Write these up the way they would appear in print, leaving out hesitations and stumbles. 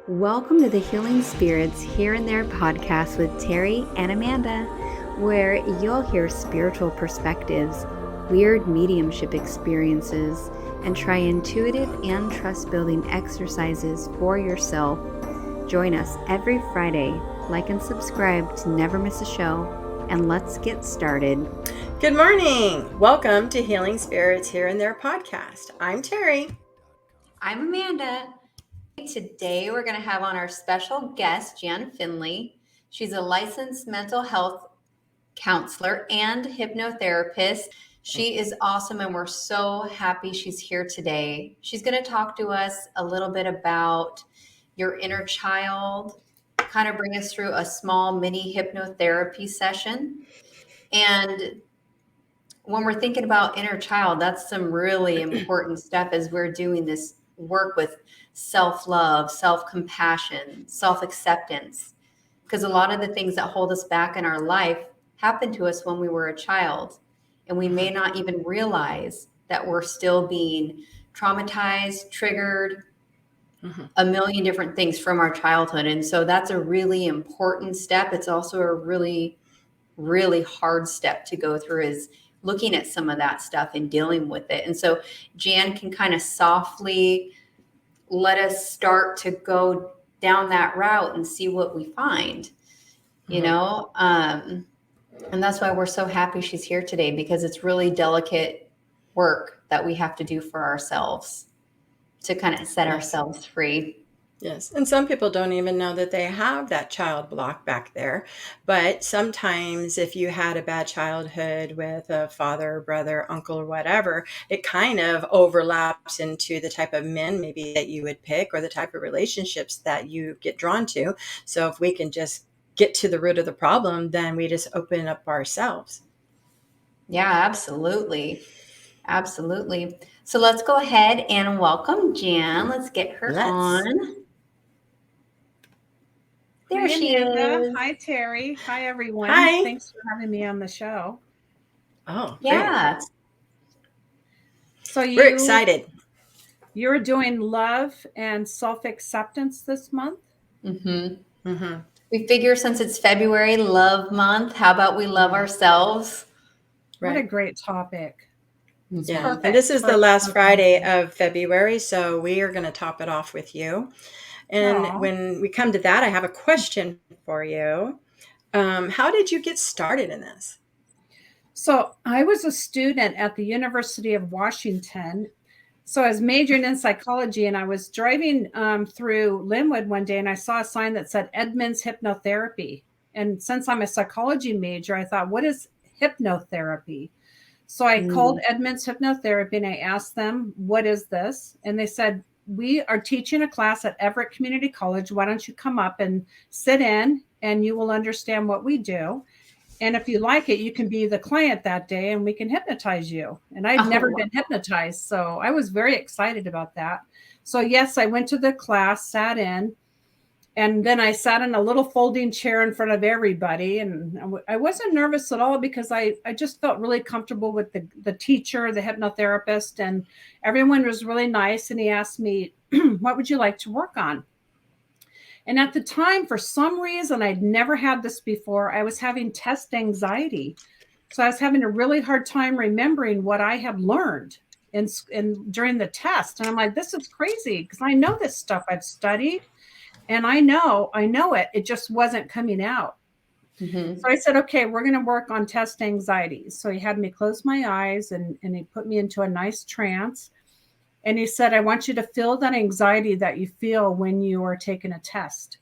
Welcome to the Healing Spirits Here and There podcast with Terri and Amanda, where you'll hear spiritual perspectives, weird mediumship experiences, and try intuitive and trust-building exercises for yourself. Join us every Friday. Like and subscribe to never miss a show, and let's get started. Good morning. Welcome to Healing Spirits Here and There podcast. I'm Terri. I'm Amanda. Today we're going to have on our special guest, Jann Finley. She's a licensed mental health counselor and hypnotherapist. She is awesome, and we're so happy she's here today. She's going to talk to us a little bit about your inner child, kind of bring us through a small mini hypnotherapy session. And when we're thinking about inner child, that's some really important stuff as we're doing this work with self-love, self-compassion, self-acceptance. Because a lot of the things that hold us back in our life happened to us when we were a child. And we may not even realize that we're still being traumatized, triggered, a million different things from our childhood. And so that's a really important step. It's also a really, really hard step to go through, is looking at some of that stuff and dealing with it. And so Jann can kind of softly let us start to go down that route and see what we find, you know? And that's why we're so happy she's here today, because it's really delicate work that we have to do for ourselves to kind of set ourselves free. Yes. And some people don't even know that they have that child block back there. But sometimes if you had a bad childhood with a father, brother, uncle, or whatever, it kind of overlaps into the type of men maybe that you would pick, or the type of relationships that you get drawn to. So if we can just get to the root of the problem, then we just open up ourselves. Yeah, absolutely. Absolutely. So let's go ahead and welcome Jann. Let's get her on. There she is. Hi, Terri. Hi, everyone. Hi. Thanks for having me on the show. Oh, yeah. Great. So We're excited. You're doing love and self-acceptance this month? We figure since it's February, love month, how about we love ourselves? What a great topic. Yeah. Perfect. And this is the last Friday of February, so we are going to top it off with you. And when we come to that, I have a question for you. How did you get started in this? So I was a student at the University of Washington. So I was majoring in psychology, and I was driving through Linwood one day, and I saw a sign that said Edmonds Hypnotherapy. And since I'm a psychology major, I thought, what is hypnotherapy? So I called Edmonds Hypnotherapy, and I asked them, what is this? And they said, we are teaching a class at Everett Community College. Why don't you come up and sit in, and you will understand what we do. And if you like it, you can be the client that day, and we can hypnotize you. And I'd never been hypnotized, so I was very excited about that. So yes, I went to the class, sat in, and then I sat in a little folding chair in front of everybody. And I wasn't nervous at all, because I just felt really comfortable with the teacher, the hypnotherapist, and everyone was really nice. And he asked me, what would you like to work on? And at the time, for some reason, I'd never had this before, I was having test anxiety. So I was having a really hard time remembering what I had learned during the test. And I'm like, this is crazy, because I know this stuff, I've studied. And I know it. It just wasn't coming out. So I said, okay, we're going to work on test anxiety. So he had me close my eyes, and he put me into a nice trance. And he said, I want you to feel that anxiety that you feel when you are taking a test.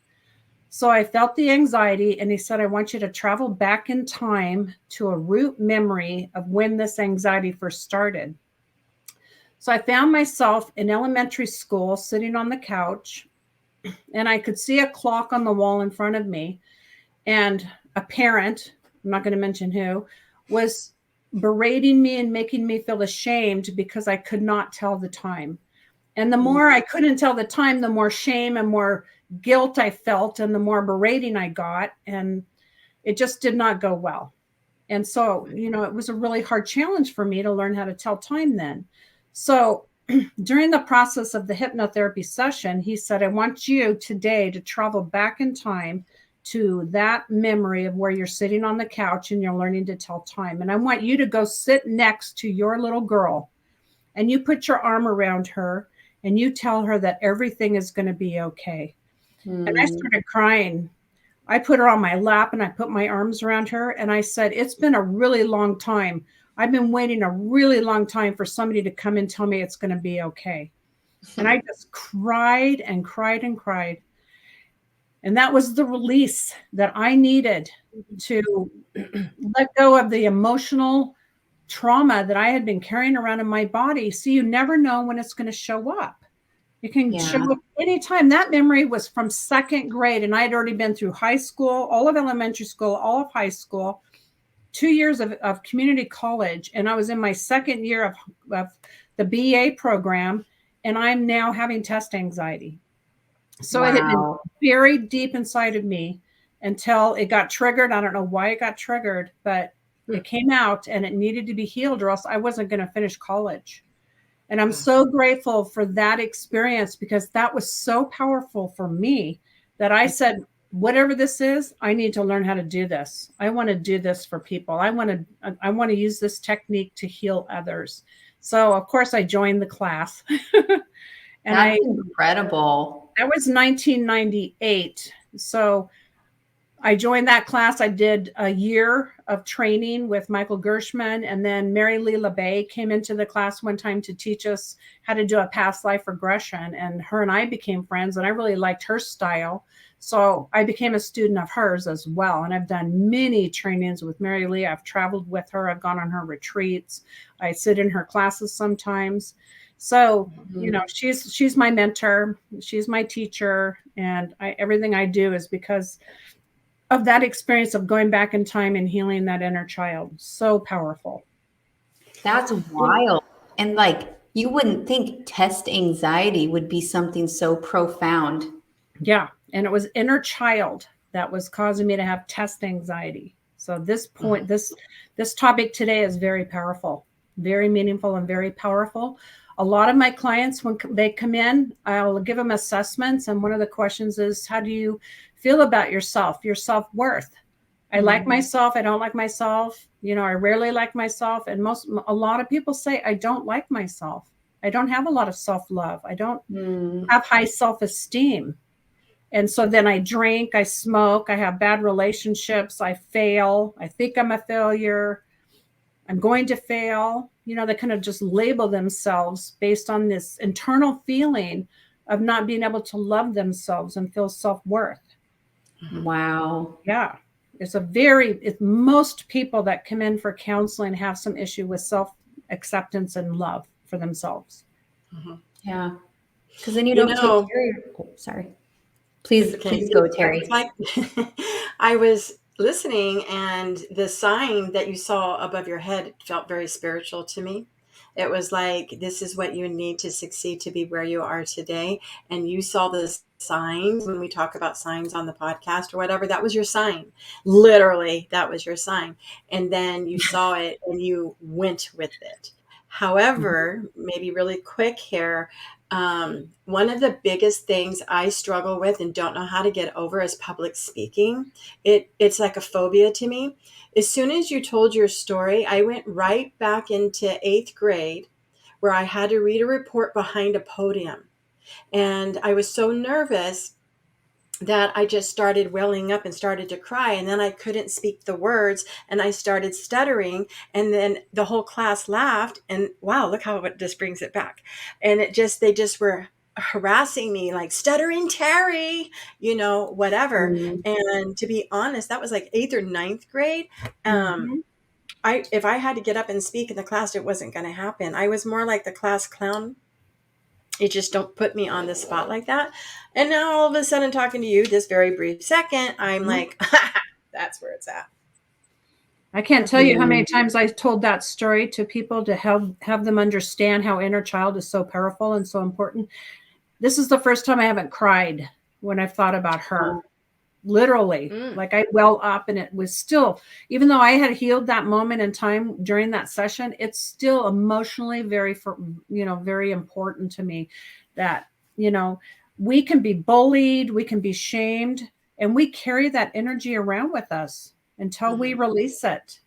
So I felt the anxiety, and he said, I want you to travel back in time to a root memory of when this anxiety first started. So I found myself in elementary school sitting on the couch, and I could see a clock on the wall in front of me, and a parent, I'm not going to mention who, was berating me and making me feel ashamed because I could not tell the time. And the more I couldn't tell the time, the more shame and more guilt I felt, and the more berating I got, and it just did not go well. And so, it was a really hard challenge for me to learn how to tell time then. So during the process of the hypnotherapy session, he said, I want you today to travel back in time to that memory of where you're sitting on the couch and you're learning to tell time. And I want you to go sit next to your little girl and you put your arm around her and you tell her that everything is going to be okay. And I started crying. I put her on my lap and I put my arms around her and I said, it's been a really long time. I've been waiting a really long time for somebody to come and tell me it's going to be okay. And I just cried and cried and cried. And that was the release that I needed to let go of the emotional trauma that I had been carrying around in my body. See, you never know when it's going to show up. It can show up anytime. That memory was from second grade, and I had already been through high school, all of elementary school, all of high school, 2 years of community college, and I was in my second year of the BA program, and I'm now having test anxiety. So it had been very deep inside of me until it got triggered. I don't know why it got triggered, but it came out and it needed to be healed or else I wasn't going to finish college. And I'm so grateful for that experience because that was so powerful for me that I said, whatever this is, I need to learn how to do this. I want to do this for people. I want to use this technique to heal others. So of course I joined the class. And that's incredible. That was 1998. So I joined that class. I did a year of training with Michael Gershman, and then Lee LaBay came into the class one time to teach us how to do a past life regression. And her and I became friends, and I really liked her style. So I became a student of hers as well. And I've done many trainings with Lee. I've traveled with her. I've gone on her retreats. I sit in her classes sometimes. So, you know, she's my mentor. She's my teacher. And everything I do is because of that experience of going back in time and healing that inner child. So powerful. That's wild. And like, you wouldn't think test anxiety would be something so profound. Yeah. And it was inner child that was causing me to have test anxiety. So this point, this topic today is very powerful, very meaningful and very powerful. A lot of my clients, when they come in, I'll give them assessments. And one of the questions is, how do you feel about yourself, your self-worth? I like myself. I don't like myself. You know, I rarely like myself. And a lot of people say, I don't like myself. I don't have a lot of self-love. I don't have high self-esteem. And so then I drink, I smoke, I have bad relationships, I fail. I think I'm a failure. I'm going to fail. You know, they kind of just label themselves based on this internal feeling of not being able to love themselves and feel self-worth. Wow. Yeah. Most people that come in for counseling have some issue with self-acceptance and love for themselves. Yeah. Because then you don't take care of sorry. Please go, Terri. I was listening, and the sign that you saw above your head felt very spiritual to me. It was like, this is what you need to succeed to be where you are today. And you saw the signs when we talk about signs on the podcast or whatever. That was your sign. Literally, that was your sign. And then you saw it and you went with it. However, maybe really quick here, one of the biggest things I struggle with and don't know how to get over is public speaking. It's like a phobia to me. As soon as you told your story, I went right back into 8th grade where I had to read a report behind a podium. And I was so nervous that I just started welling up and started to cry. And then I couldn't speak the words and I started stuttering. And then the whole class laughed, and wow, look how it just brings it back. And they just were harassing me like, stuttering Terri, you know, whatever. And to be honest, that was like 8th or 9th grade. If I had to get up and speak in the class, it wasn't going to happen. I was more like the class clown. It just don't put me on the spot like that. And now all of a sudden, talking to you this very brief second, I'm like, that's where it's at. I can't tell you how many times I told that story to people to have them understand how inner child is so powerful and so important. This is the first time I haven't cried when I've thought about her. literally. Like I well up, and it was still, even though I had healed that moment in time during that session, it's still emotionally very important to me that, we can be bullied, we can be shamed, and we carry that energy around with us until we release it.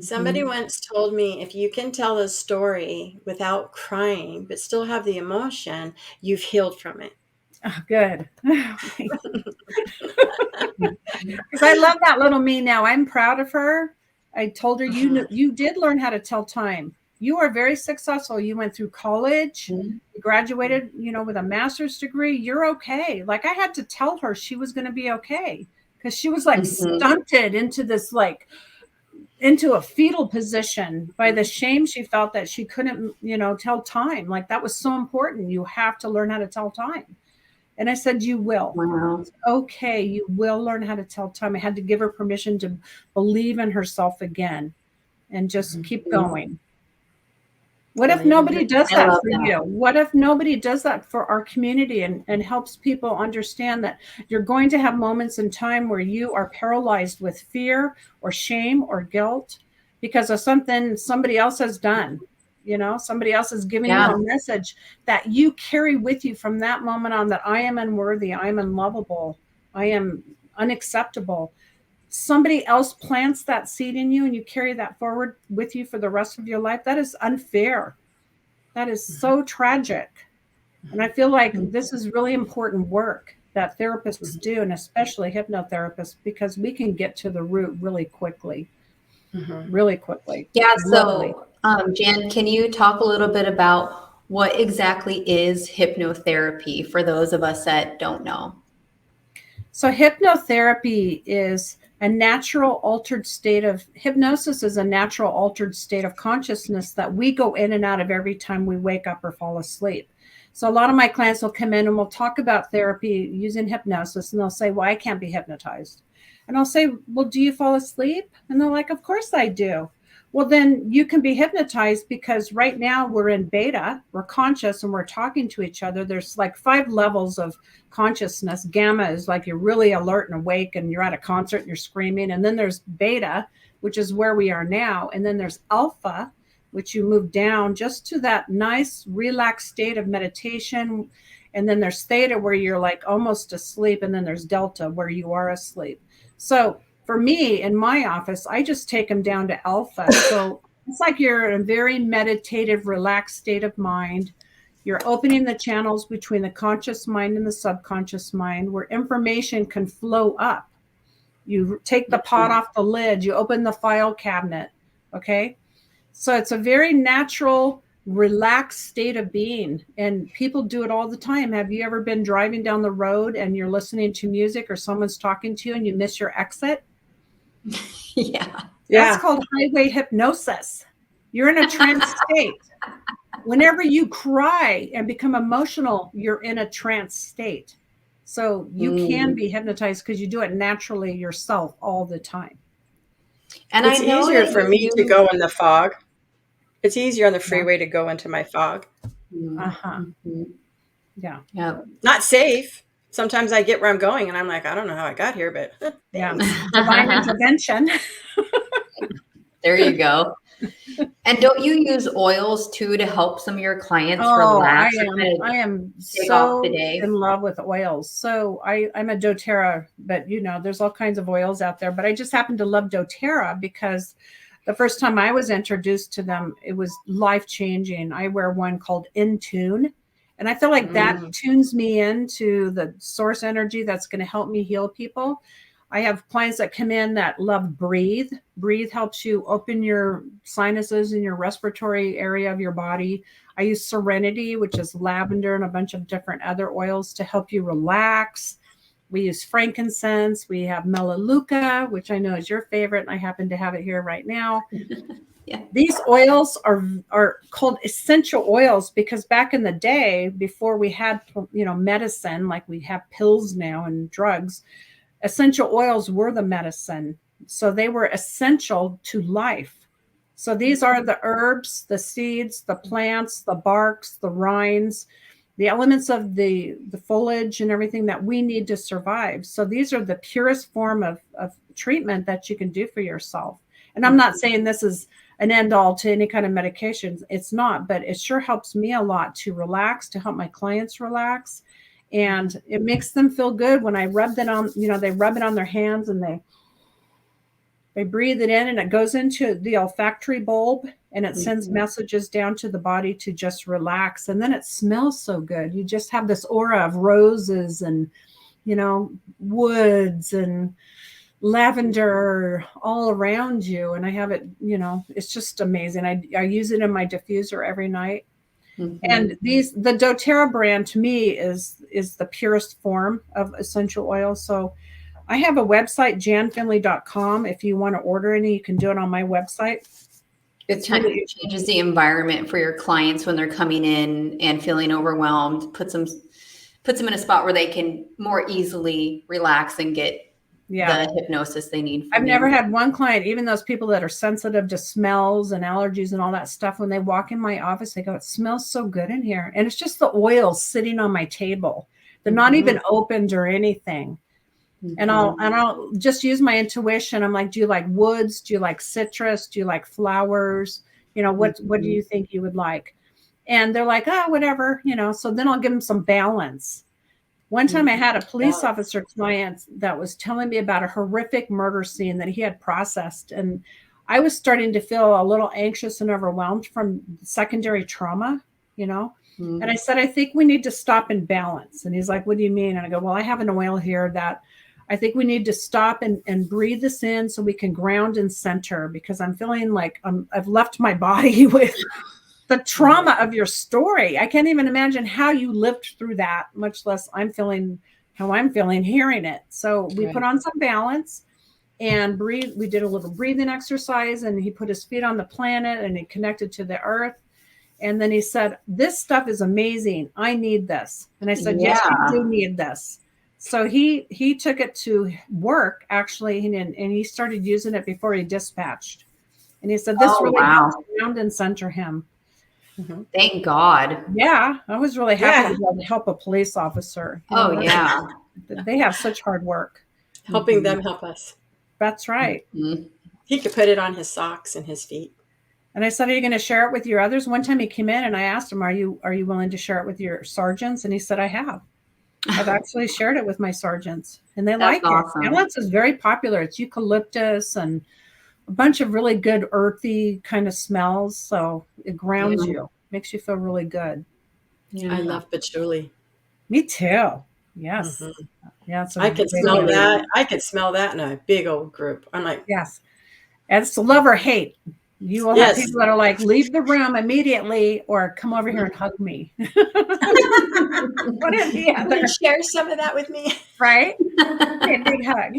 Somebody once told me, if you can tell a story without crying, but still have the emotion, you've healed from it. Oh, good. Because I love that little me now. I'm proud of her. I told her, you did learn how to tell time. You are very successful. You went through college, you graduated, with a master's degree. You're okay. Like I had to tell her she was going to be okay because she was like stunted into this, like into a fetal position by the shame she felt that she couldn't, tell time. Like that was so important. You have to learn how to tell time. And I said, you will. Wow. Okay, you will learn how to tell time. I had to give her permission to believe in herself again and just keep going. What if nobody does that for you? What if nobody does that for our community and helps people understand that you're going to have moments in time where you are paralyzed with fear or shame or guilt because of something somebody else has done. Somebody else is giving you a message that you carry with you from that moment on, that I am unworthy, I am unlovable, I am unacceptable. Somebody else plants that seed in you and you carry that forward with you for the rest of your life. That is unfair. That is so tragic. And I feel like this is really important work that therapists do, and especially hypnotherapists, because we can get to the root really quickly. Really quickly. Yeah. So, Jann, can you talk a little bit about what exactly is hypnotherapy for those of us that don't know? So hypnotherapy is a natural altered state of hypnosis is a natural altered state of consciousness that we go in and out of every time we wake up or fall asleep. So a lot of my clients will come in and we'll talk about therapy using hypnosis, and they'll say, well, I can't be hypnotized. And I'll say, well, do you fall asleep? And they're like, of course I do. Well, then you can be hypnotized because right now we're in beta, we're conscious and we're talking to each other. There's like 5 levels of consciousness. Gamma is like you're really alert and awake and you're at a concert and you're screaming. And then there's beta, which is where we are now. And then there's alpha, which you move down just to that nice relaxed state of meditation. And then there's theta, where you're like almost asleep. And then there's delta, where you are asleep. So for me, in my office, I just take them down to alpha. So it's like you're in a very meditative, relaxed state of mind. You're opening the channels between the conscious mind and the subconscious mind, where information can flow up. You take the pot off the lid, you open the file cabinet. Okay. So it's a very natural, relaxed state of being. And people do it all the time. Have you ever been driving down the road and you're listening to music or someone's talking to you and you miss your exit? Yeah. That's called highway hypnosis. You're in a trance state. Whenever you cry and become emotional, you're in a trance state. So you can be hypnotized because you do it naturally yourself all the time. And it's easier for me to go in the fog. It's easier on the freeway to go into my fog. Yeah. Not safe. Sometimes I get where I'm going and I'm like, I don't know how I got here, but divine intervention. There you go. And don't you use oils too to help some of your clients relax? I am so in love with oils. So I'm a doTERRA, but there's all kinds of oils out there, but I just happen to love doTERRA because the first time I was introduced to them, it was life-changing. I wear one called In Tune. And I feel like that tunes me into the source energy that's going to help me heal people. I have clients that come in that love Breathe. Breathe helps you open your sinuses in your respiratory area of your body. I use Serenity, which is lavender and a bunch of different other oils to help you relax. We use frankincense. We have Melaleuca, which I know is your favorite, and I happen to have it here right now. Yeah. These oils are called essential oils because back in the day, before we had medicine, like we have pills now and drugs, essential oils were the medicine. So they were essential to life. So these are the herbs, the seeds, the plants, the barks, the rinds, elements of the foliage and everything that we need to survive. So these are the purest form of treatment that you can do for yourself. And I'm not saying this is an end all to any kind of medications. It's not, but it sure helps me a lot to relax, to help my clients relax. And it makes them feel good when I rub that on, they rub it on their hands and they breathe it in, and it goes into the olfactory bulb, and it sends messages down to the body to just relax. And then it smells so good. You just have this aura of roses and, woods and lavender all around you. And I have it, it's just amazing. I use it in my diffuser every night. And the Doterra brand to me is the purest form of essential oil. So I have a website, jannfinley.com. If you want to order any, you can do it on my website. It changes the environment for your clients when they're coming in and feeling overwhelmed, puts them in a spot where they can more easily relax and get the hypnosis they need. I've never had one client, even those people that are sensitive to smells and allergies and all that stuff, when they walk in my office, they go, it smells so good in here. And it's just the oils sitting on my table. They're not even opened or anything. And I'll just use my intuition. I'm like, do you like woods? Do you like citrus? Do you like flowers? What do you think you would like? And they're like, oh, whatever, so then I'll give them some balance. One time I had a police officer client that was telling me about a horrific murder scene that he had processed. And I was starting to feel a little anxious and overwhelmed from secondary trauma, And I said, I think we need to stop and balance. And he's like, what do you mean? And I go, well, I have an oil here that I think we need to stop and breathe this in so we can ground and center, because I'm feeling like I've left my body with the trauma of your story. I can't even imagine how you lived through that, much less I'm feeling how I'm feeling hearing it. So we put on some balance and breathe. We did a little breathing exercise, and he put his feet on the planet and he connected to the earth. And then he said, this stuff is amazing. I need this. And I said, yes, you do need this. So he took it to work, actually, and he started using it before he dispatched. And he said, this really helps ground and center him. Thank God. Yeah, I was really happy to be able to help a police officer. They have such hard work. Helping them help us. That's right. He could put it on his socks and his feet. And I said, are you going to share it with your others? One time he came in and I asked him, are you willing to share it with your sergeants? And he said, I have. I've actually shared it with my sergeants, and they like it. Balance is very popular. It's eucalyptus and a bunch of really good earthy kind of smells. So it grounds you, makes you feel really good. Yeah. I love patchouli. Me too. Yes. Yeah. I could smell that. I could smell that in a big old group. I'm like, yes. And it's love or hate. You will have people that are like, leave the room immediately or come over here and hug me. What is the other? Share some of that with me. Right? A big hug.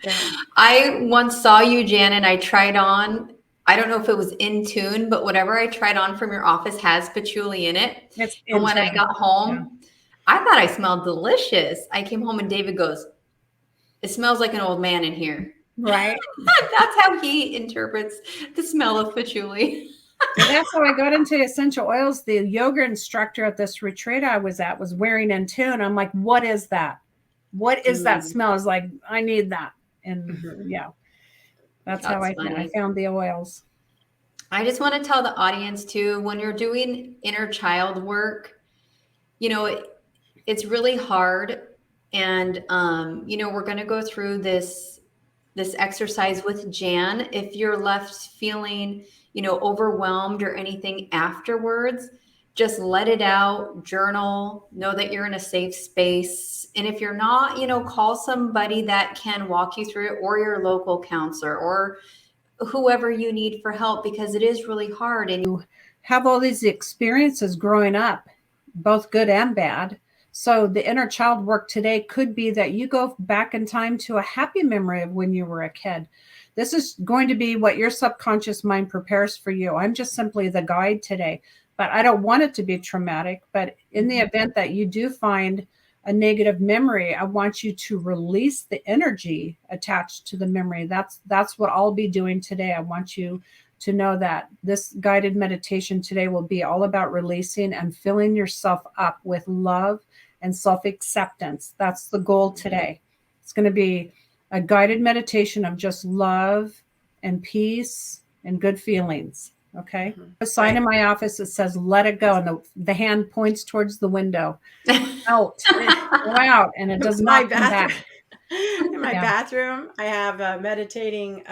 Yeah. I once saw you, Jann, and I tried on, I don't know if it was in tune, but whatever I tried on from your office has patchouli in it. And when I got home, I thought I smelled delicious. I came home and David goes, it smells like an old man in here. Right. That's how he interprets the smell of patchouli. And that's how I got into essential oils. The yoga instructor at this retreat I was at was wearing in tune. I'm like, what is that? What is that smell? Is like, I need that. And that's how I found the oils. I just want to tell the audience too, when you're doing inner child work, it's really hard. And, we're going to go through this exercise with Jann. If you're left feeling, overwhelmed or anything afterwards, just let it out, journal, know that you're in a safe space. And if you're not, call somebody that can walk you through it, or your local counselor, or whoever you need for help, because it is really hard. And you have all these experiences growing up, both good and bad. So the inner child work today could be that you go back in time to a happy memory of when you were a kid. This is going to be what your subconscious mind prepares for you. I'm just simply the guide today, but I don't want it to be traumatic. But in the event that you do find a negative memory, I want you to release the energy attached to the memory. That's what I'll be doing today. I want you to know that this guided meditation today will be all about releasing and filling yourself up with love and self-acceptance. That's the goal today. It's going to be a guided meditation of just love and peace and good feelings. Okay. A sign in my office that says, let it go. And the hand points towards the window. Out. Go out. And it does not come back. In my bathroom, I have a meditating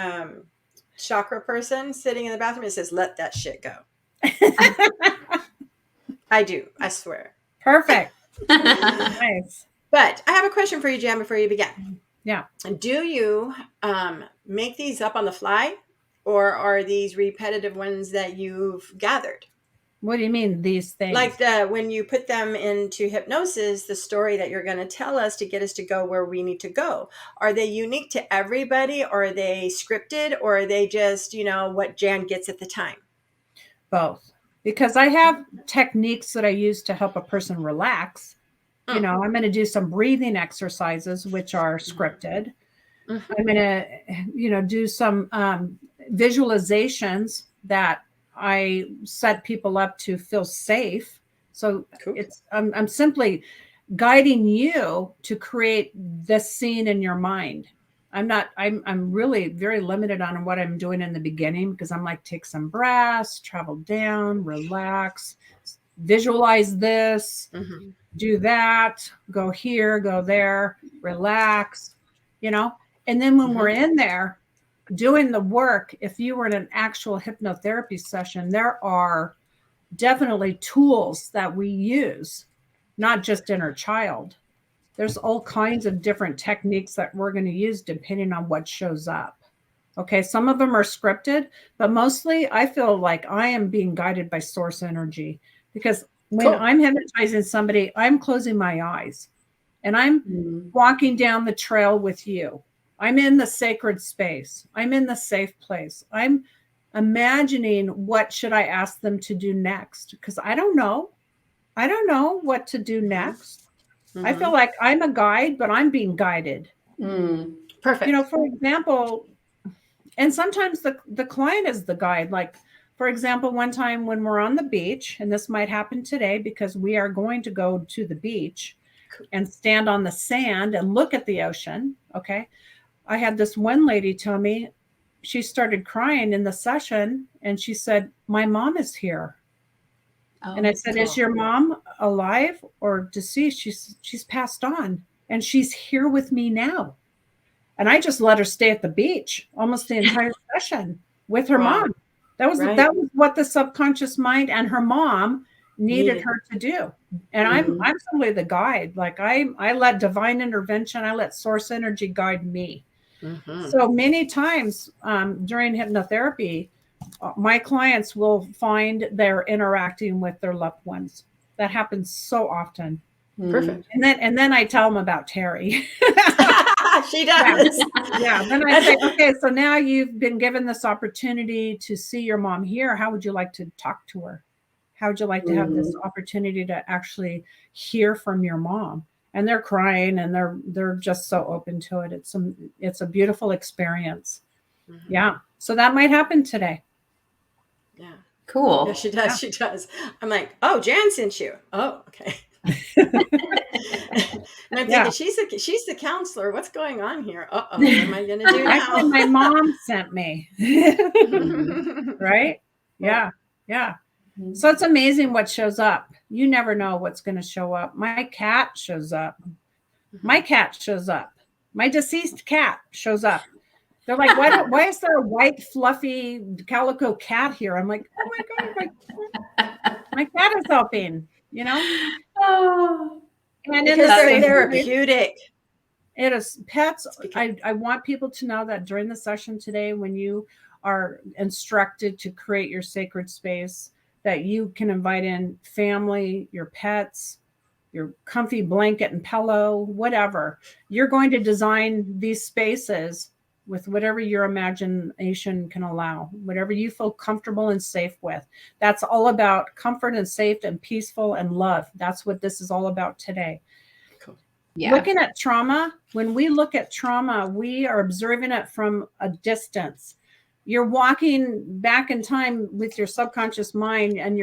chakra person sitting in the bathroom. It says, let that shit go. I do. I swear. Perfect. Nice. But I have a question for you, Jann, before you begin. Yeah. Do you make these up on the fly, or are these repetitive ones that you've gathered? What do you mean, these things? Like when you put them into hypnosis, the story that you're going to tell us to get us to go where we need to go. Are they unique to everybody? Or are they scripted? Or are they just, what Jann gets at the time? Both. Because I have techniques that I use to help a person relax. I'm going to do some breathing exercises, which are scripted. Mm-hmm. I'm going to, do some visualizations that I set people up to feel safe. So cool. I'm simply guiding you to create this scene in your mind. I'm really very limited on what I'm doing in the beginning, because I'm like, take some breaths, travel down, relax, visualize this, do that, go here, go there, relax, and then when we're in there doing the work, if you were in an actual hypnotherapy session, there are definitely tools that we use, not just inner child. There's all kinds of different techniques that we're going to use depending on what shows up. Okay, some of them are scripted, but mostly I feel like I am being guided by source energy, because when I'm hypnotizing somebody, I'm closing my eyes and I'm walking down the trail with you. I'm in the sacred space. I'm in the safe place. I'm imagining what should I ask them to do next, because I don't know. I don't know what to do next. I feel like I'm a guide, but I'm being guided. Perfect. For example, and sometimes the client is the guide. Like, for example, one time when we're on the beach, and this might happen today because we are going to go to the beach and stand on the sand and look at the ocean. Okay. I had this one lady tell me she started crying in the session, and she said, my mom is here. Oh, and I said, is your mom alive or deceased? She's passed on, and she's here with me now. And I just let her stay at the beach almost the entire session with her mom. That was what the subconscious mind and her mom needed her to do. And I'm simply the guide. Like I let divine intervention, I let source energy guide me. So many times during hypnotherapy, my clients will find they're interacting with their loved ones. That happens so often. Perfect. And then I tell them about Terri. She does. Yeah. Then I say, okay, so now you've been given this opportunity to see your mom here. How would you like to talk to her? How would you like to have this opportunity to actually hear from your mom? And they're crying, and they're just so open to it. It's a beautiful experience. Yeah. So that might happen today. Yeah. Cool. Yeah, she does. Yeah. She does. I'm like, oh, Jann sent you. Oh, okay. And I'm thinking, she's the counselor. What's going on here? Uh-oh, what am I going to do now? Actually, my mom sent me. Right? Yeah. Yeah. So it's amazing what shows up. You never know what's going to show up. My cat shows up. My cat shows up. My deceased cat shows up. They're like, why is there a white, fluffy calico cat here? I'm like, oh my God, my cat is helping, Oh, and because they're therapeutic. It is pets. I want people to know that during the session today, when you are instructed to create your sacred space, that you can invite in family, your pets, your comfy blanket and pillow, whatever. You're going to design these spaces with whatever your imagination can allow, whatever you feel comfortable and safe with. That's all about comfort and safe and peaceful and love. That's what this is all about today. Cool. Yeah. Looking at trauma, when we look at trauma, we are observing it from a distance. you're walking back in time with your subconscious mind, and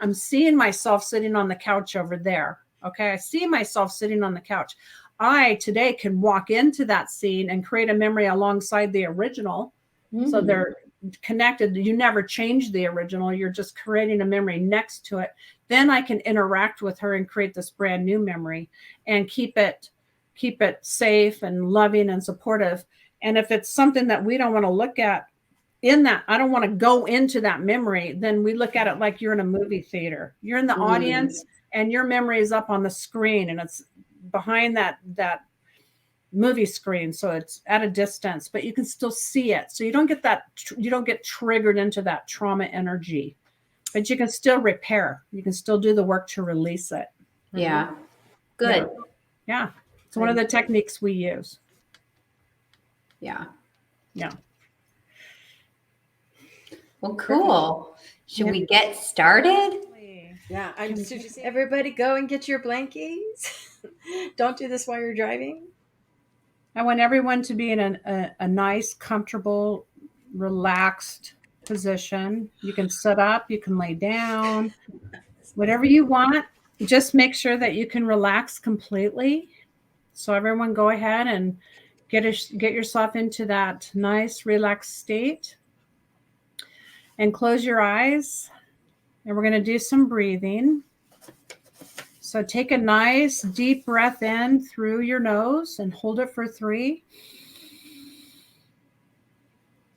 I'm seeing myself sitting on the couch over there. Okay. I see myself sitting on the couch. I today can walk into that scene and create a memory alongside the original. So they're connected. You never change the original. You're just creating a memory next to it. Then I can interact with her and create this brand new memory and keep it safe and loving and supportive. And if it's something that we don't want to look at in that, I don't want to go into that memory, then we look at it like you're in a movie theater. You're in the audience and your memory is up on the screen and it's behind that movie screen. So it's at a distance, but you can still see it. So you don't get triggered into that trauma energy, but you can still repair. You can still do the work to release it. Yeah. Good. Yeah. It's one of the techniques we use. Yeah. Yeah. Well, cool. Should we get started? Yeah. Everybody go and get your blankies. Don't do this while you're driving. I want everyone to be in a nice, comfortable, relaxed position. You can sit up, you can lay down, whatever you want. Just make sure that you can relax completely. So everyone go ahead and get yourself into that nice, relaxed state. And close your eyes. And we're going to do some breathing. So take a nice deep breath in through your nose and hold it for 3.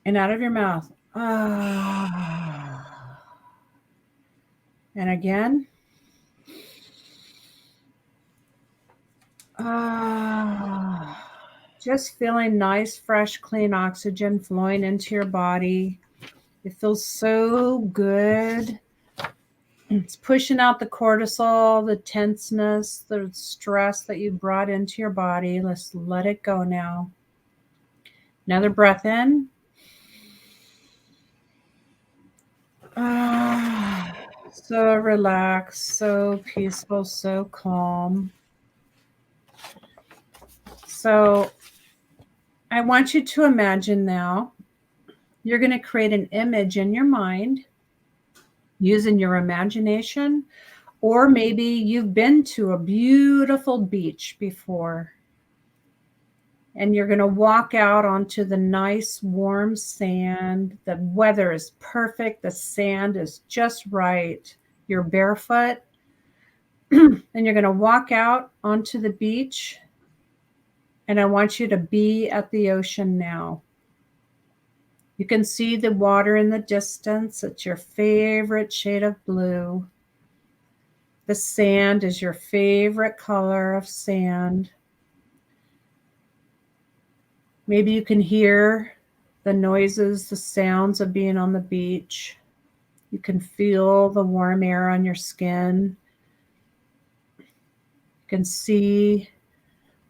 And out of your mouth. Ah. And again. Ah. Just feeling nice, fresh, clean oxygen flowing into your body. It feels so good. It's pushing out the cortisol, the tenseness, the stress that you brought into your body. Let's let it go now. Another breath in. So relaxed, so peaceful, so calm. So I want you to imagine now you're going to create an image in your mind using your imagination, or maybe you've been to a beautiful beach before and you're going to walk out onto the nice warm sand. The weather is perfect. The sand is just right. You're barefoot and you're going to walk out onto the beach, and I want you to be at the ocean now. You can see the water in the distance. It's your favorite shade of blue. The sand is your favorite color of sand. Maybe you can hear the noises, the sounds of being on the beach. You can feel the warm air on your skin. You can see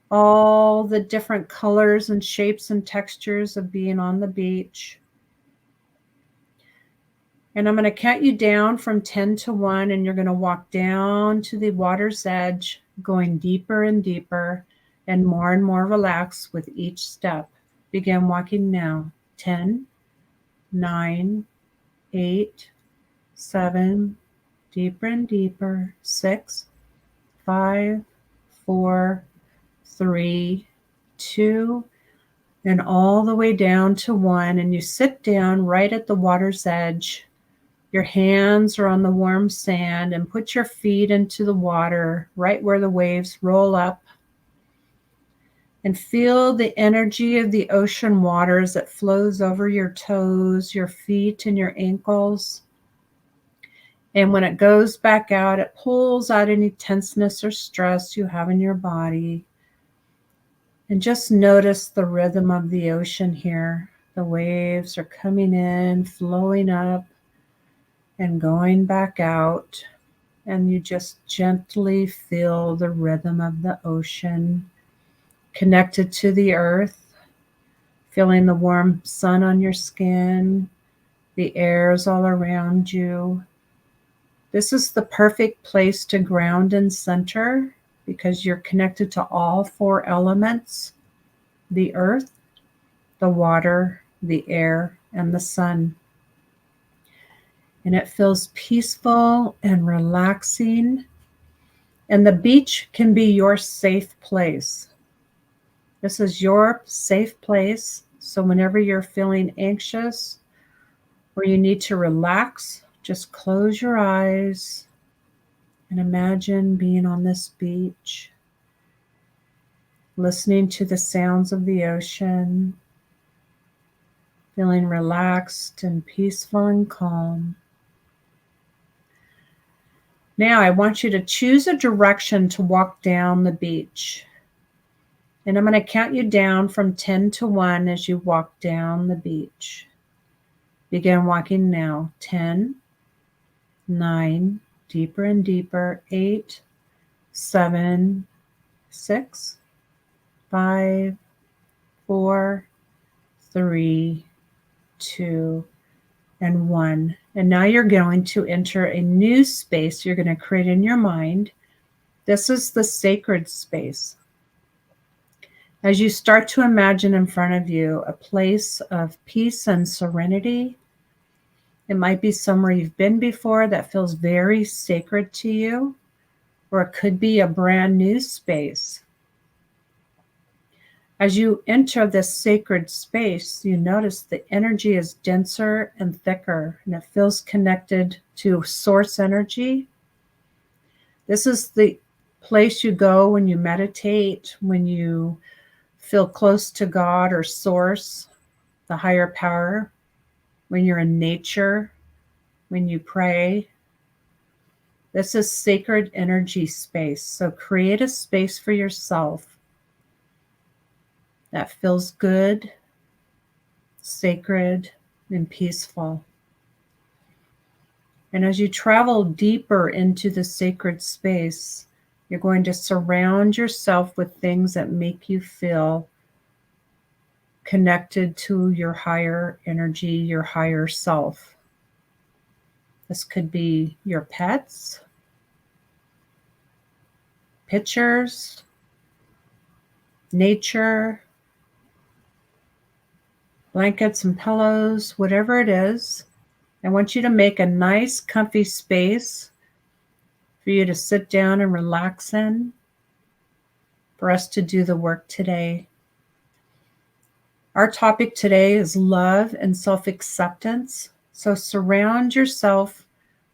all the different colors and shapes and textures of being on the beach. And I'm going to count you down from 10 to 1, and you're going to walk down to the water's edge, going deeper and deeper and more relaxed with each step. Begin walking now. 10, 9, 8, 7, deeper and deeper. 6, 5, 4, 3, 2, and all the way down to 1. And you sit down right at the water's edge. Your hands are on the warm sand, and put your feet into the water right where the waves roll up. And feel the energy of the ocean water as it flows over your toes, your feet, and your ankles. And when it goes back out, it pulls out any tenseness or stress you have in your body. And just notice the rhythm of the ocean here. The waves are coming in, flowing up, and going back out. And you just gently feel the rhythm of the ocean connected to the earth, feeling the warm sun on your skin, the airs all around you. This is the perfect place to ground and center because you're connected to all 4 elements: the earth, the water, the air, and the sun. And it feels peaceful and relaxing. And the beach can be your safe place. This is your safe place. So whenever you're feeling anxious or you need to relax, just close your eyes and imagine being on this beach, listening to the sounds of the ocean, feeling relaxed and peaceful and calm. Now I want you to choose a direction to walk down the beach. And I'm going to count you down from 10 to 1 as you walk down the beach. Begin walking now. 10, 9, deeper and deeper. 8, 7, 6, 5, 4, 3, 2, and 1. And now you're going to enter a new space you're going to create in your mind. This is the sacred space. As you start to imagine in front of you a place of peace and serenity, it might be somewhere you've been before that feels very sacred to you, or it could be a brand new space. As you enter this sacred space, you notice the energy is denser and thicker, and it feels connected to source energy. This is the place you go when you meditate, when you feel close to God or source, the higher power, when you're in nature, when you pray. This is sacred energy space. So create a space for yourself that feels good, sacred, and peaceful. And as you travel deeper into the sacred space, you're going to surround yourself with things that make you feel connected to your higher energy, your higher self. This could be your pets, pictures, nature, blankets and pillows, whatever it is. I want you to make a nice, comfy space for you to sit down and relax in, for us to do the work today. Our topic today is love and self-acceptance. So surround yourself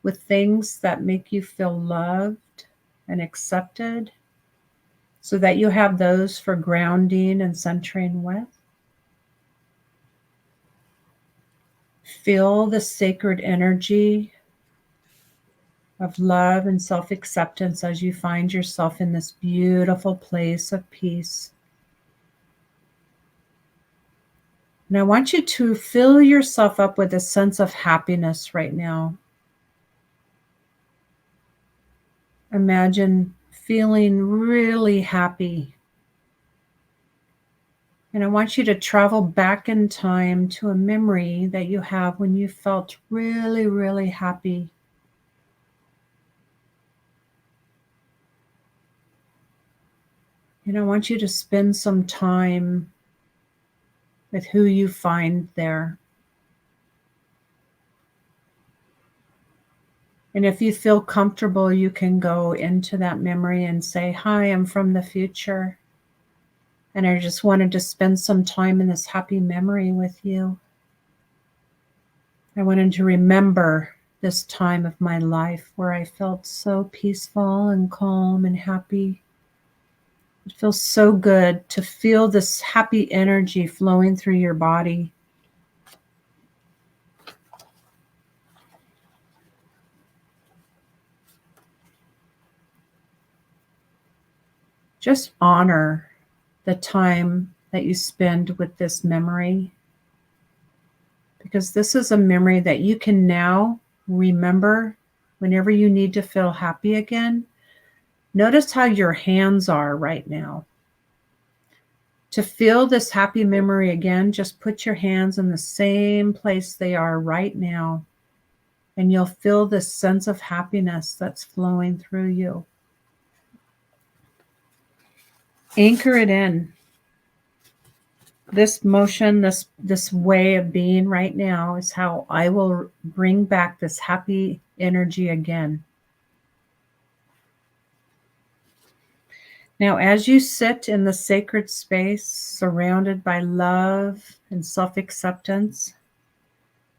with things that make you feel loved and accepted, so that you have those for grounding and centering with. Feel the sacred energy of love and self-acceptance as you find yourself in this beautiful place of peace. And I want you to fill yourself up with a sense of happiness right now. Imagine feeling really happy. And I want you to travel back in time to a memory that you have when you felt really, really happy. And I want you to spend some time with who you find there. And if you feel comfortable, you can go into that memory and say, "Hi, I'm from the future. And I just wanted to spend some time in this happy memory with you. I wanted to remember this time of my life where I felt so peaceful and calm and happy." It feels so good to feel this happy energy flowing through your body. Just honor the time that you spend with this memory, because this is a memory that you can now remember whenever you need to feel happy again. Notice how your hands are right now. To feel this happy memory again, just put your hands in the same place they are right now, and you'll feel this sense of happiness that's flowing through you. Anchor it in. This motion, this way of being right now is how I will bring back this happy energy again. Now, as you sit in the sacred space, surrounded by love and self-acceptance,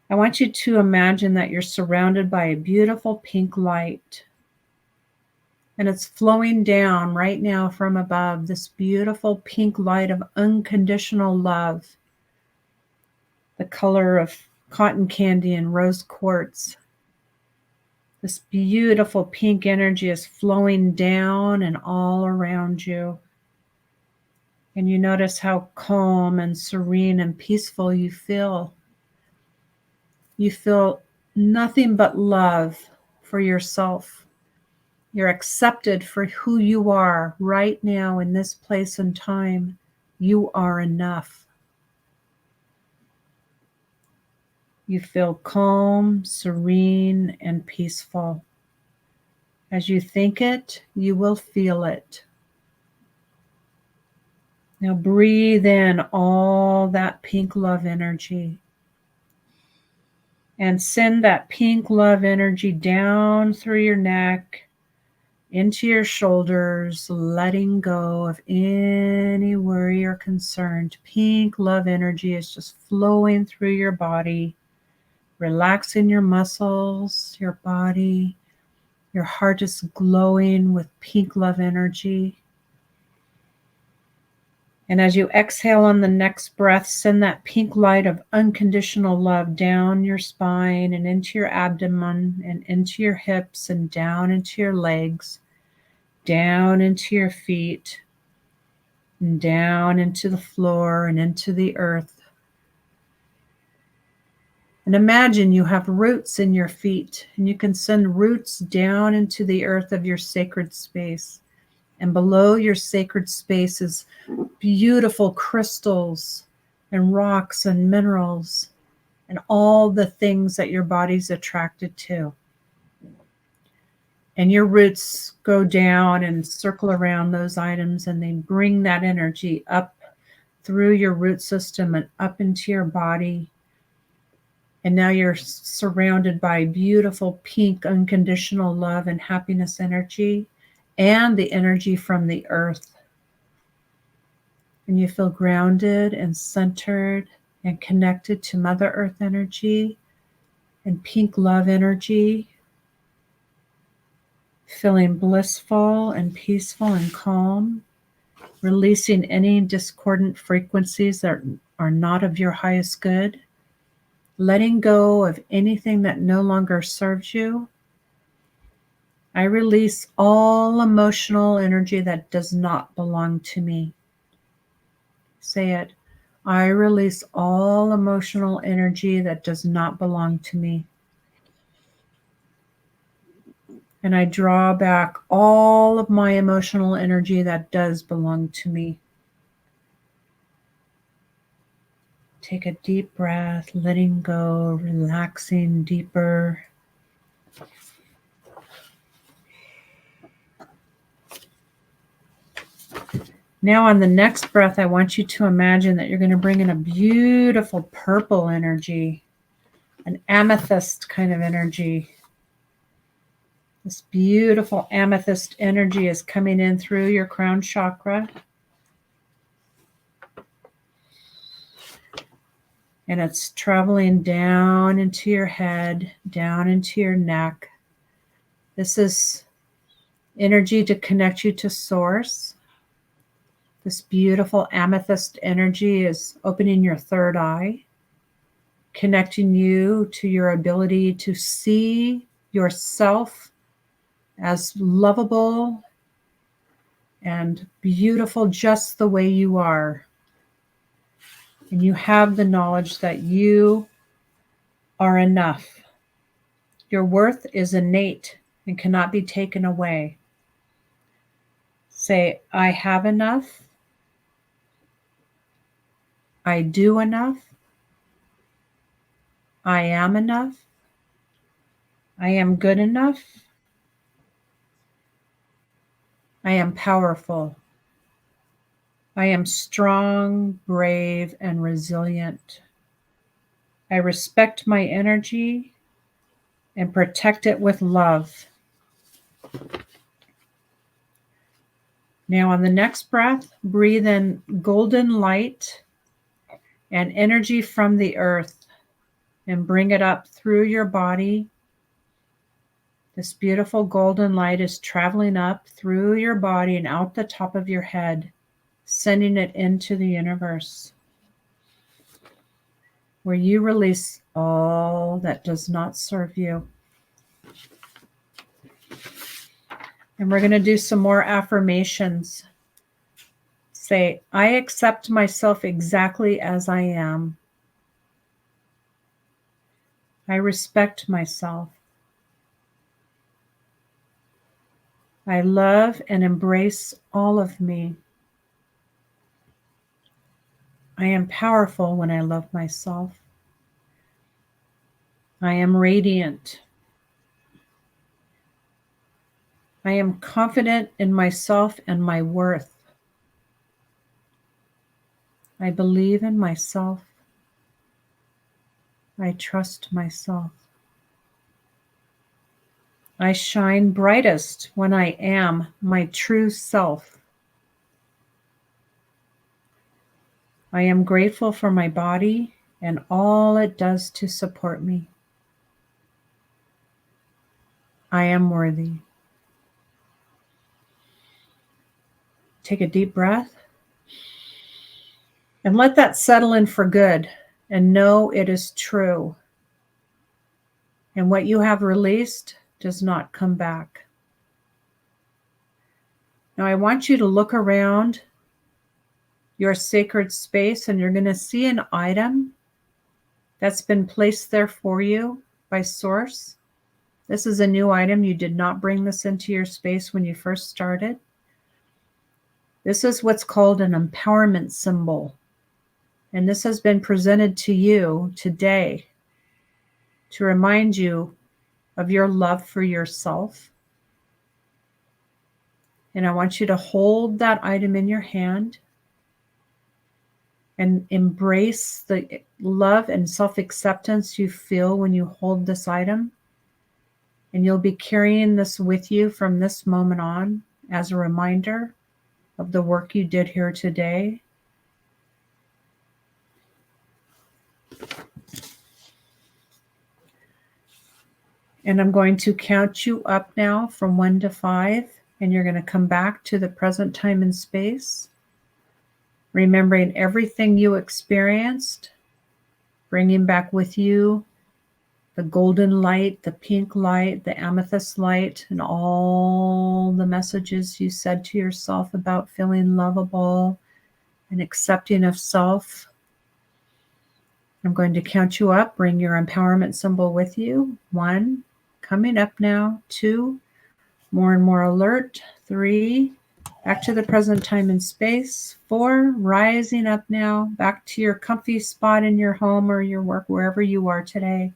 I want you to imagine that you're surrounded by a beautiful pink light. And it's flowing down right now from above, this beautiful pink light of unconditional love, the color of cotton candy and rose quartz. This beautiful pink energy is flowing down and all around you. And you notice how calm and serene and peaceful you feel. You feel nothing but love for yourself. You're accepted for who you are right now in this place and time. You are enough. You feel calm, serene, and peaceful. As you think it, you will feel it. Now breathe in all that pink love energy and send that pink love energy down through your neck, into your shoulders, letting go of any worry or concern. Pink love energy is just flowing through your body, relaxing your muscles, your body. Your heart is glowing with pink love energy. And as you exhale on the next breath, send that pink light of unconditional love down your spine and into your abdomen and into your hips and down into your legs, down into your feet, and down into the floor and into the earth. And imagine you have roots in your feet, and you can send roots down into the earth of your sacred space. And below your sacred space is beautiful crystals and rocks and minerals and all the things that your body's attracted to. And your roots go down and circle around those items, and they bring that energy up through your root system and up into your body. And now you're surrounded by beautiful pink unconditional love and happiness energy and the energy from the earth. And you feel grounded and centered and connected to Mother Earth energy and pink love energy, feeling blissful and peaceful and calm, releasing any discordant frequencies that are not of your highest good, letting go of anything that no longer serves you. I release all emotional energy that does not belong to me. Say it. I release all emotional energy that does not belong to me. And I draw back all of my emotional energy that does belong to me. Take a deep breath, letting go, relaxing deeper. Now on the next breath, I want you to imagine that you're going to bring in a beautiful purple energy, an amethyst kind of energy. This beautiful amethyst energy is coming in through your crown chakra. And it's traveling down into your head, down into your neck. This is energy to connect you to Source. This beautiful amethyst energy is opening your third eye, connecting you to your ability to see yourself as lovable and beautiful just the way you are. And you have the knowledge that you are enough. Your worth is innate and cannot be taken away. Say, I have enough. I do enough. I am enough. I am good enough. I am powerful. I am strong, brave, and resilient. I respect my energy and protect it with love. Now, on the next breath, breathe in golden light and energy from the earth and bring it up through your body. This beautiful golden light is traveling up through your body and out the top of your head, sending it into the universe, where you release all that does not serve you. And we're going to do some more affirmations. Say, I accept myself exactly as I am. I respect myself. I love and embrace all of me. I am powerful when I love myself. I am radiant. I am confident in myself and my worth. I believe in myself. I trust myself. I shine brightest when I am my true self. I am grateful for my body and all it does to support me. I am worthy. Take a deep breath and let that settle in for good, and know it is true. And what you have released does not come back. Now I want you to look around your sacred space, and you're going to see an item that's been placed there for you by Source. This is a new item. You did not bring this into your space when you first started. This is what's called an empowerment symbol. And this has been presented to you today to remind you of your love for yourself. And I want you to hold that item in your hand and embrace the love and self-acceptance you feel when you hold this item. And you'll be carrying this with you from this moment on as a reminder of the work you did here today. And I'm going to count you up now from 1 to 5, and you're going to come back to the present time and space, remembering everything you experienced, bringing back with you the golden light, the pink light, the amethyst light, and all the messages you said to yourself about feeling lovable and accepting of self. I'm going to count you up. Bring your empowerment symbol with you. 1, coming up now. 2, more and more alert. 3, back to the present time and space. 4, rising up now, back to your comfy spot in your home or your work, wherever you are today.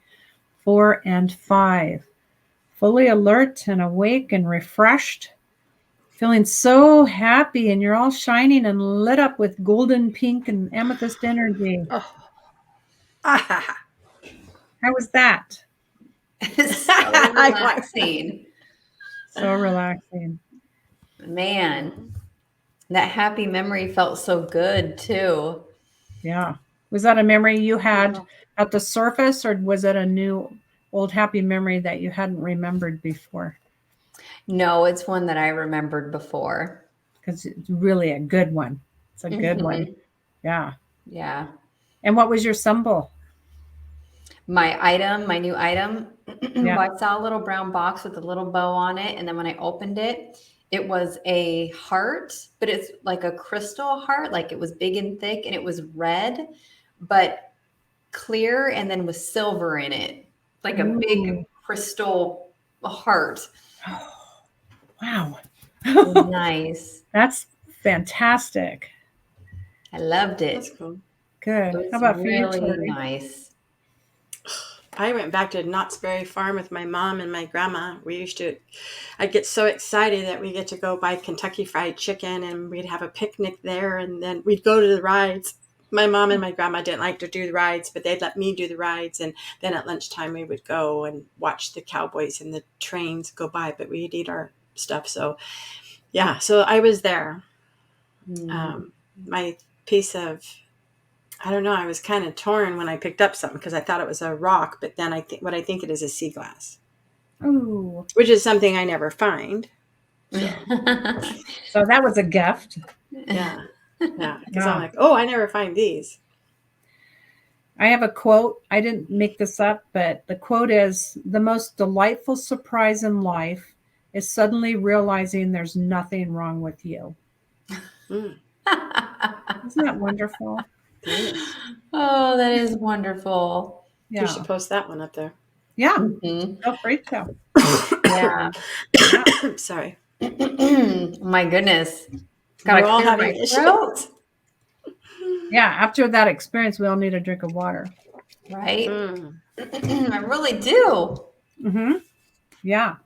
4 and 5, fully alert and awake and refreshed, feeling so happy, and you're all shining and lit up with golden, pink, and amethyst energy. Oh. Ah. How was that? So relaxing. So relaxing. Man, that happy memory felt so good too. Yeah. Was that a memory you had at the surface, or was it a new old happy memory that you hadn't remembered before? No, it's one that I remembered before. Because it's really a good one. It's a good one. Yeah. Yeah. And what was your symbol? My new item, Yeah. I saw a little brown box with a little bow on it. And then when I opened it, it was a heart, but it's like a crystal heart, like it was big and thick, and it was red, but clear, and then with silver in it, like a big crystal heart. Oh, wow. Nice. That's fantastic. I loved it. That's cool. Good. It was How about for you, really Terri? nice. I went back to Knott's Berry Farm with my mom and my grandma. I'd get so excited that we get to go buy Kentucky Fried Chicken, and we'd have a picnic there, and then we'd go to the rides. My mom and my grandma didn't like to do the rides, but they'd let me do the rides. And then at lunchtime, we would go and watch the cowboys and the trains go by, but we'd eat our stuff. So, yeah, so I was there. My piece of, I don't know, I was kind of torn when I picked up something because I thought it was a rock, but then what I think it is sea glass. Ooh. Which is something I never find. So that was a gift. Yeah. Yeah. Because I'm like, oh, I never find these. I have a quote. I didn't make this up, but the quote is, "The most delightful surprise in life is suddenly realizing there's nothing wrong with you." Mm. Isn't that wonderful? Oh, that is wonderful. Yeah. You should post that one up there. Yeah. Mhm. Feel free to. Yeah. Sorry. My goodness. We're all clear having my issues. throat. Yeah. After that experience, we all need a drink of water. Right? Mm. I really do. Mm-hmm. Yeah.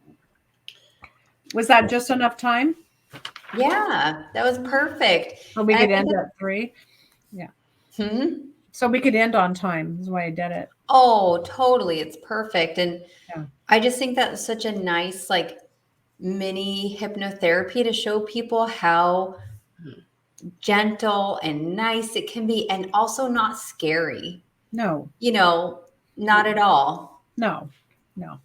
Was that just enough time? Yeah, that was perfect. So we And I could think end at 3? Hmm? So we could end on time. That's why I did it. Oh, totally. It's perfect. And Yeah. I just think that's such a nice, like, mini hypnotherapy to show people how gentle and nice it can be, and also not scary. No. You know, not at all. No. No. And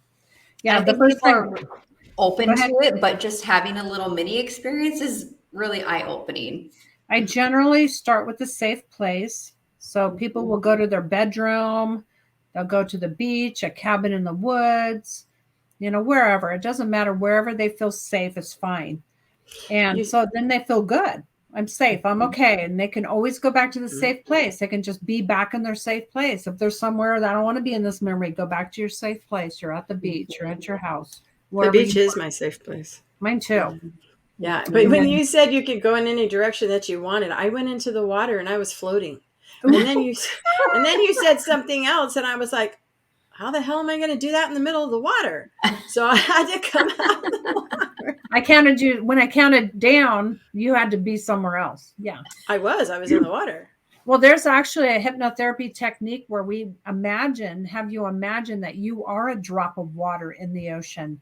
Yeah. I The think first people thing. are open Go ahead. to it, but just having a little mini experience is really eye-opening. I generally start with a safe place. So people will go to their bedroom, they'll go to the beach, a cabin in the woods, wherever. It doesn't matter. Wherever they feel safe is fine. And so then they feel good. I'm safe. I'm okay. And they can always go back to the safe place. They can just be back in their safe place. If there's somewhere that I don't want to be in this memory, go back to your safe place. You're at the beach. You're at your house. The beach is my safe place. Mine too. Yeah. But when you said you could go in any direction that you wanted, I went into the water and I was floating. And then you said something else, and I was like, how the hell am I going to do that in the middle of the water? So I had to come out of the water. I counted you. When I counted down, you had to be somewhere else. Yeah. I was in the water. Well, there's actually a hypnotherapy technique where we have you imagine that you are a drop of water in the ocean.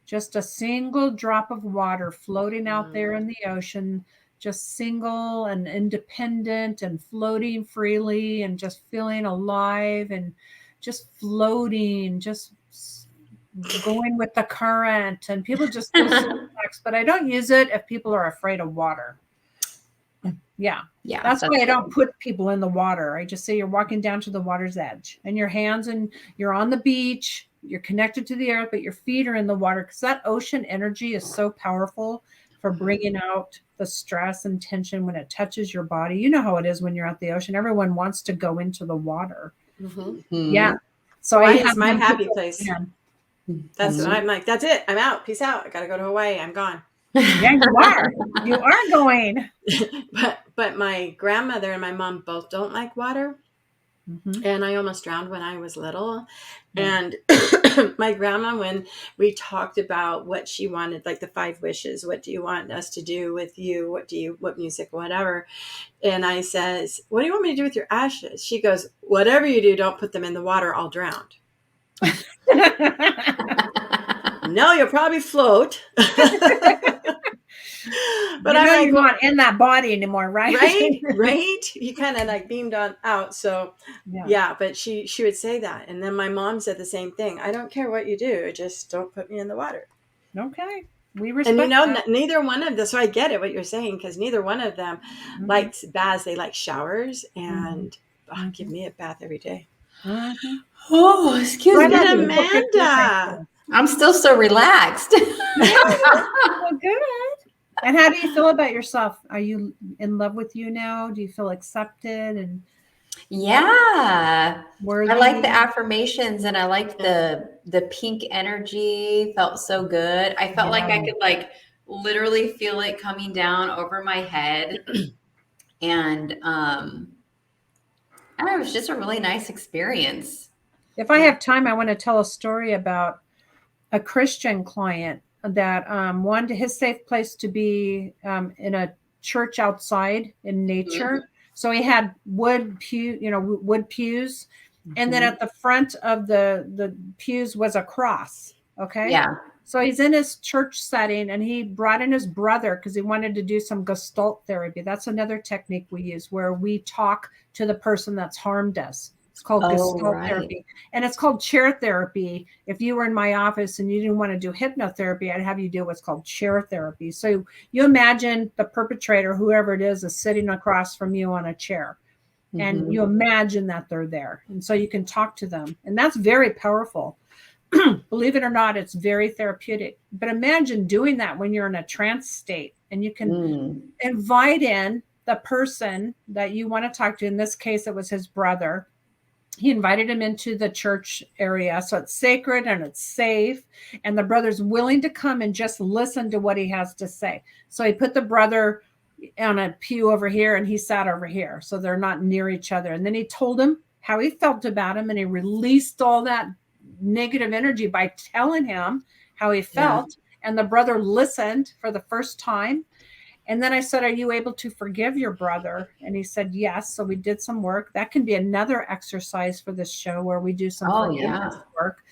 Just a single drop of water floating out there in the ocean, just single and independent and floating freely and just feeling alive and just floating, just going with the current. And people just feel so relaxed, but I don't use it if people are afraid of water. Yeah. Yeah. That's why I don't put people in the water. I just say you're walking down to the water's edge and your hands, and you're on the beach, you're connected to the earth, but your feet are in the water, because that ocean energy is so powerful for bringing out the stress and tension when it touches your body. You know how it is when you're at the ocean. Everyone wants to go into the water. Mm-hmm. Yeah. So it's my happy place. That's what I'm like. That's it. I'm out. Peace out. I got to go to Hawaii. I'm gone. Yeah, you are. You are going. But my grandmother and my mom both don't like water. Mm-hmm. And I almost drowned when I was little. And my grandma, when we talked about what she wanted, like the 5 wishes, what do you want us to do with you? What music, whatever. And I says, what do you want me to do with your ashes? She goes, whatever you do, don't put them in the water. I'll drown. No, you'll probably float. But I know you're not in that body anymore, right? Right. You kind of like beamed on out. So yeah, but she would say that. And then my mom said the same thing. I don't care what you do, just don't put me in the water. Okay. We respect and that. Neither one of them, so I get it what you're saying, because neither one of them likes baths. They like showers, and give me a bath every day. Oh, excuse me, Amanda. I'm still so relaxed. Well, good. And how do you feel about yourself? Are you in love with you now? Do you feel accepted and worthy? I like the affirmations, and I like the pink energy. Felt so good. I felt like I could literally feel it coming down over my head. And it was just a really nice experience. If I have time, I want to tell a story about a Christian client that wanted his safe place to be in a church outside in nature. So he had wood pews, and then at the front of the pews was a cross. Okay. Yeah. So he's in his church setting, and he brought in his brother because he wanted to do some Gestalt therapy. That's another technique we use where we talk to the person that's harmed us. It's called Gestalt therapy. And it's called chair therapy. If you were in my office and you didn't want to do hypnotherapy, I'd have you do what's called chair therapy. So you imagine the perpetrator, whoever it is sitting across from you on a chair. And you imagine that they're there. And so you can talk to them. And that's very powerful. Believe it or not, it's very therapeutic. But imagine doing that when you're in a trance state, and you can invite in the person that you want to talk to. In this case, it was his brother. He invited him into the church area. So it's sacred and it's safe. And the brother's willing to come and just listen to what he has to say. So he put the brother on a pew over here, and he sat over here. So they're not near each other. And then he told him how he felt about him, and he released all that negative energy by telling him how he felt. And the brother listened for the first time. And then I said, are you able to forgive your brother? And he said, yes. So we did some work. That can be another exercise for this show where we do some forgiveness work.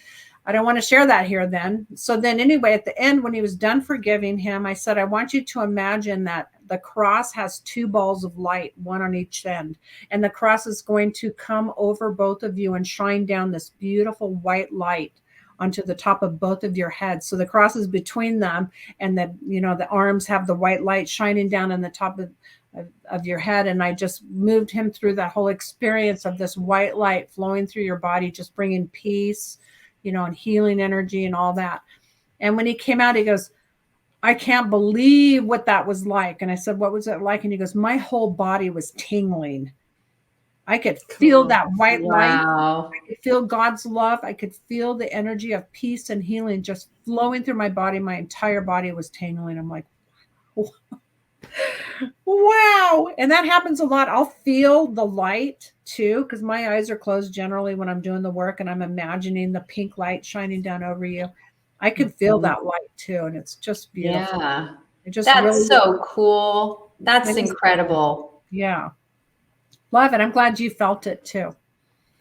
I don't want to share that here then. So then anyway, at the end, when he was done forgiving him, I said, I want you to imagine that the cross has two balls of light, one on each end. And the cross is going to come over both of you and shine down this beautiful white light onto the top of both of your heads. So the cross is between them, and the arms have the white light shining down on the top of your head. And I just moved him through that whole experience of this white light flowing through your body, just bringing peace, and healing energy and all that. And when he came out, he goes, I can't believe what that was like. And I said, what was it like? And he goes, my whole body was tingling. I could feel that white light. I could feel God's love. I could feel the energy of peace and healing just flowing through my body. My entire body was tingling. I'm like, wow. And that happens a lot. I'll feel the light too, because my eyes are closed generally when I'm doing the work, and I'm imagining the pink light shining down over you. I could feel that light too. And it's just beautiful. Yeah. That's really so cool. That's incredible. Yeah. Love it. I'm glad you felt it too.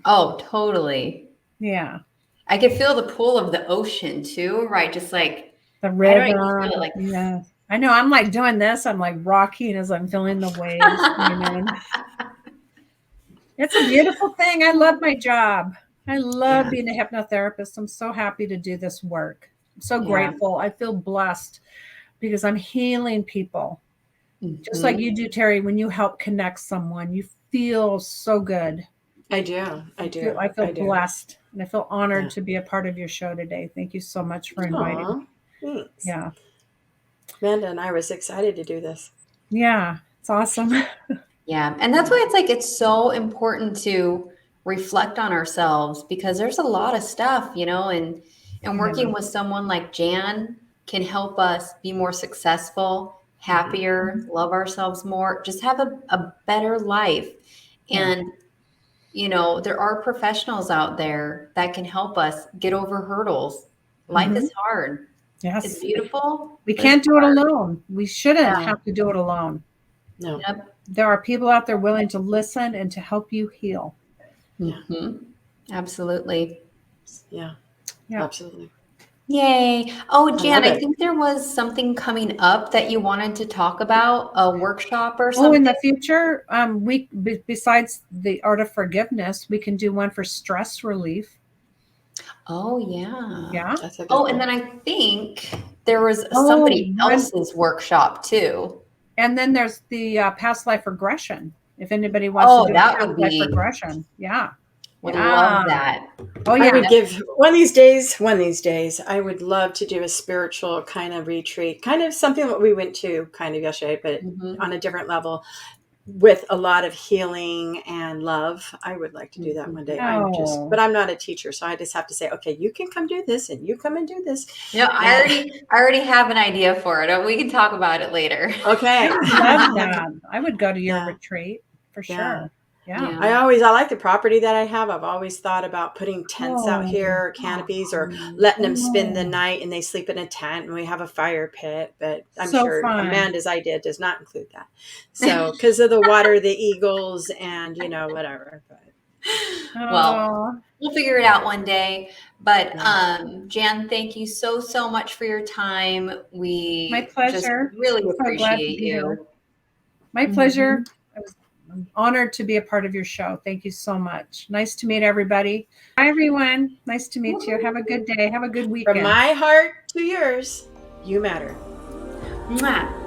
Oh, totally. Yeah. I could feel the pull of the ocean too, right? Just like the river. I don't even feel it, like, yeah. I know. I'm like doing this. I'm like rocking as I'm feeling the waves. It's a beautiful thing. I love my job. I love being a hypnotherapist. I'm so happy to do this work. I'm so grateful. I feel blessed because I'm healing people. Just like you do, Terri, when you help connect someone, you feel so good. I do. I feel blessed, and I feel honored to be a part of your show today. Thank you so much for inviting me. Thanks. Yeah. Amanda and I was excited to do this. Yeah, it's awesome. Yeah. And that's why it's so important to reflect on ourselves, because there's a lot of stuff, and working with someone like Jann can help us be more successful, happier, love ourselves more, just have a better life. And, there are professionals out there that can help us get over hurdles. Life is hard. Yes. It's beautiful. We can't do it alone. We shouldn't have to do it alone. No. Yep. There are people out there willing to listen and to help you heal. Absolutely. Yeah. Absolutely. Yay. Oh, Jann, I think there was something coming up that you wanted to talk about, a workshop or something. Oh, in the future, besides the art of forgiveness, we can do one for stress relief. Oh, yeah. Yeah. And then I think there was somebody else's workshop too. And then there's the past life regression. If anybody wants to do past life regression. Yeah. Would love that. Oh, yeah. I would give one of these days, I would love to do a spiritual kind of retreat, kind of something that we went to kind of yesterday, but on a different level with a lot of healing and love. I would like to do that one day. But I'm not a teacher. So I just have to say, okay, you can come do this and you come and do this. No, I already have an idea for it. We can talk about it later. Okay. I love that. I would go to your retreat for sure. Yeah. I like the property that I have. I've always thought about putting tents out Oh. here, canopies, or letting them spend the Oh. night and they sleep in a tent and we have a fire pit. But I'm So sure fun. Amanda's idea does not include that. So, because of the water, the eagles, and whatever. But Well, Oh, we'll figure it out one day. But Yeah. Jann, thank you so, so much for your time. We my just pleasure. really So glad to appreciate be here. you. My pleasure. I'm honored to be a part of your show. Thank you so much. Nice to meet everybody. Bye, everyone. Nice to meet you. Have a good day. Have a good weekend. From my heart to yours, you matter. Mwah.